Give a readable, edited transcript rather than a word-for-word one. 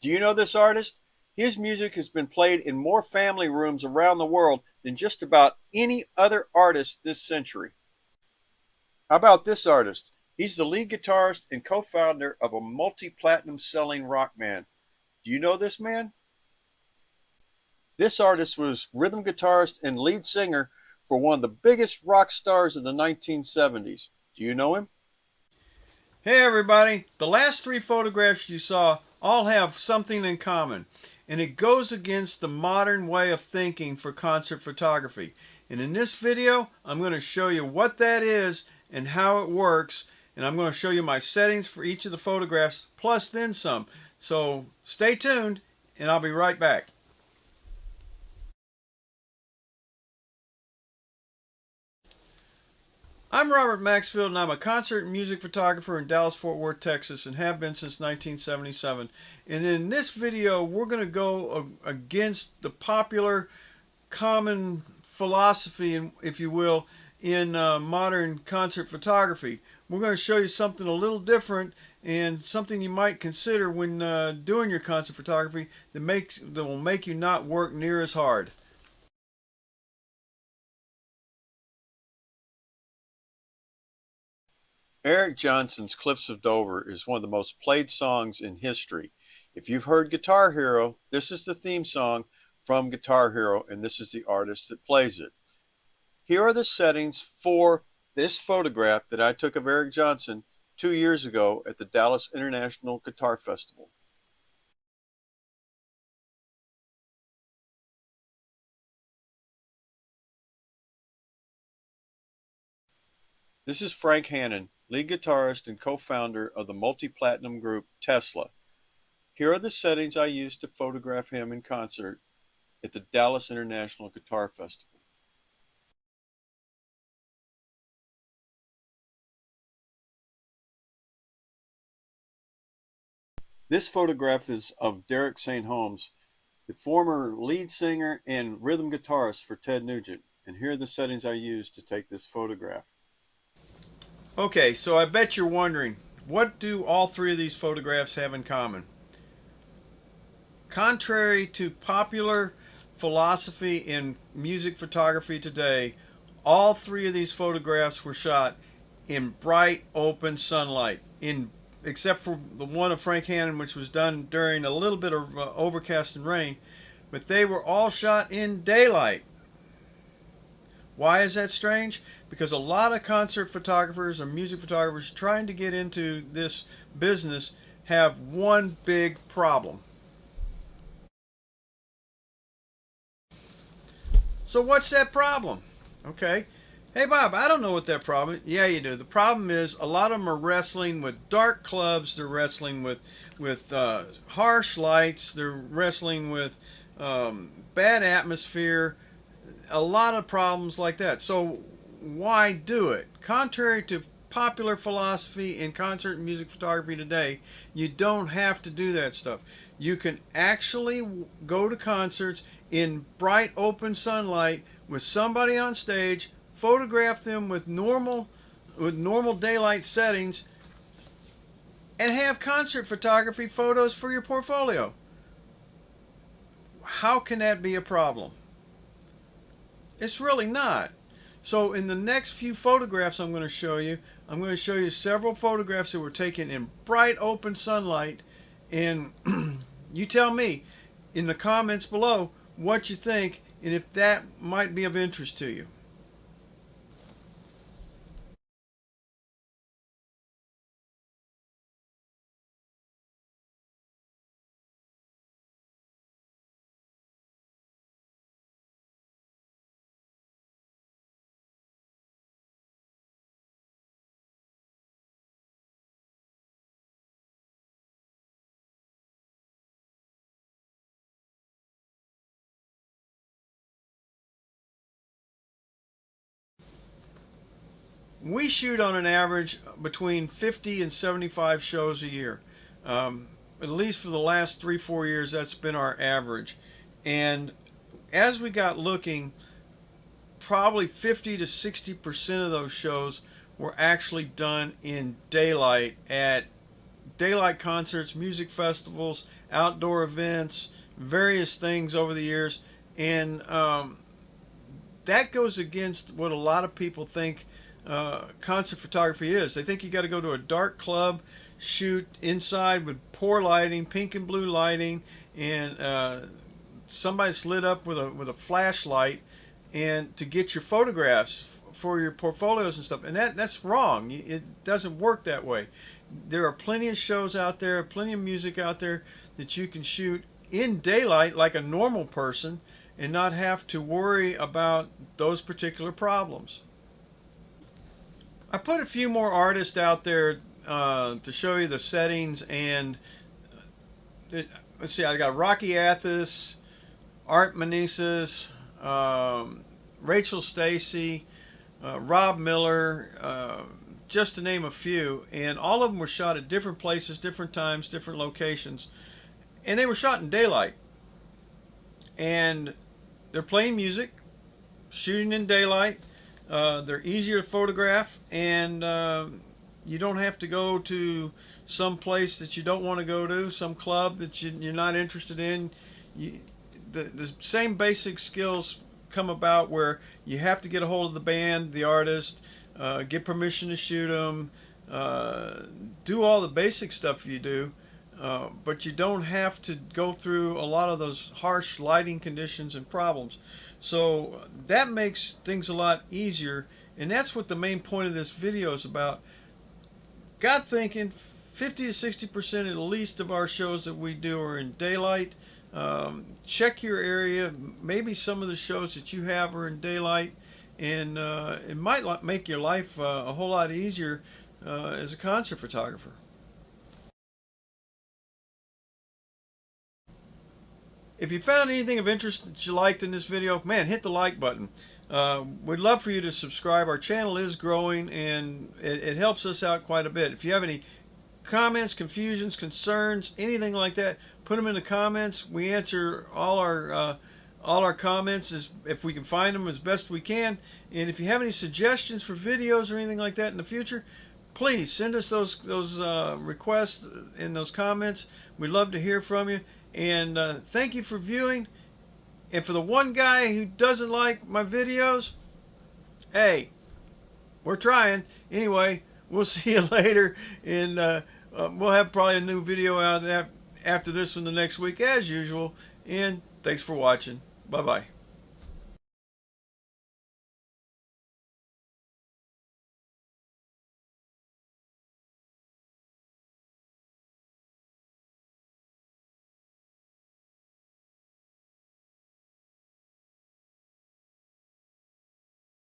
Do you know this artist? His music has been played in more family rooms around the world than just about any other artist this century. How about this artist? He's the lead guitarist and co-founder of a multi-platinum selling rock band. Do you know this man? This artist was rhythm guitarist and lead singer for one of the biggest rock stars of the 1970s. Do you know him? Hey everybody, the last three photographs you saw all have something in common, and it goes against the modern way of thinking for concert photography. And in this video, I'm going to show you what that is and how it works, and I'm going to show you my settings for each of the photographs, plus then some. So stay tuned, and I'll be right back. I'm Robert Maxfield, and I'm a concert and music photographer in Dallas, Fort Worth, Texas, and have been since 1977. And in this video, we're going to go against the popular, common philosophy, if you will, in modern concert photography. We're going to show you something a little different and something you might consider when doing your concert photography that will make you not work near as hard. Eric Johnson's Cliffs of Dover is one of the most played songs in history. If you've heard Guitar Hero, this is the theme song from Guitar Hero, and this is the artist that plays it. Here are the settings for this photograph that I took of Eric Johnson 2 years ago at the Dallas International Guitar Festival. This is Frank Hannon, lead guitarist and co-founder of the multi-platinum group Tesla. Here are the settings I used to photograph him in concert at the Dallas International Guitar Festival. This photograph is of Derek St. Holmes, the former lead singer and rhythm guitarist for Ted Nugent. And here are the settings I used to take this photograph. Okay, so I bet you're wondering, what do all three of these photographs have in common? Contrary to popular philosophy in music photography today, all three of these photographs were shot in bright, open sunlight, except for the one of Frank Hannon, which was done during a little bit of overcast and rain, but they were all shot in daylight. Why is that strange? Because a lot of concert photographers or music photographers trying to get into this business have one big problem. So what's that problem? Okay. Hey Bob, I don't know what that problem is. Yeah, you do. The problem is a lot of them are wrestling with dark clubs. They're wrestling with harsh lights. They're wrestling with bad atmosphere. A lot of problems like that. So why do it? Contrary to popular philosophy in concert and music photography today, you don't have to do that stuff. You can actually go to concerts in bright open sunlight with somebody on stage, photograph them with normal daylight settings, and have concert photography photos for your portfolio. How can that be a problem? It's really not. So in the next few photographs I'm going to show you several photographs that were taken in bright open sunlight, and you tell me in the comments below what you think and if that might be of interest to you. We shoot on an average between 50 and 75 shows a year. At least for the last 3-4 years, that's been our average. And as we got looking, probably 50 to 60% of those shows were actually done in daylight at daylight concerts, music festivals, outdoor events, various things over the years, and that goes against what a lot of people think concert photography is. They think you got to go to a dark club, shoot inside with poor lighting, pink and blue lighting, and somebody's lit up with a flashlight, and to get your photographs for your portfolios and stuff. And that's wrong. It doesn't work that way. There are plenty of shows out there, plenty of music out there that you can shoot in daylight like a normal person and not have to worry about those particular problems. I put a few more artists out there to show you the settings, and let's see, I got Rocky Athis, Art Meneses, Rachel Stacy, Rob Miller, just to name a few, and all of them were shot at different places, different times, different locations, and they were shot in daylight. And they're playing music, shooting in daylight. They're easier to photograph, and you don't have to go to some place that you don't want to go to, some club that you're not interested in. The same basic skills come about where you have to get a hold of the band, the artist, get permission to shoot them, do all the basic stuff you do, but you don't have to go through a lot of those harsh lighting conditions and problems. So that makes things a lot easier, and that's what the main point of this video is about. Got thinking, 50 to 60% at least of our shows that we do are in daylight. Check your area. Maybe some of the shows that you have are in daylight, and it might make your life a whole lot easier as a concert photographer. If you found anything of interest that you liked in this video, man, hit the like button. We'd love for you to subscribe. Our channel is growing, and it helps us out quite a bit. If you have any comments, confusions, concerns, anything like that, put them in the comments. We answer all our comments if we can find them as best we can. And if you have any suggestions for videos or anything like that in the future, please send us those requests in those comments. We'd love to hear from you. And thank you for viewing. And for the one guy who doesn't like my videos, hey, we're trying. Anyway, we'll see you later, and we'll have probably a new video out after this one the next week as usual. And thanks for watching. Bye-bye.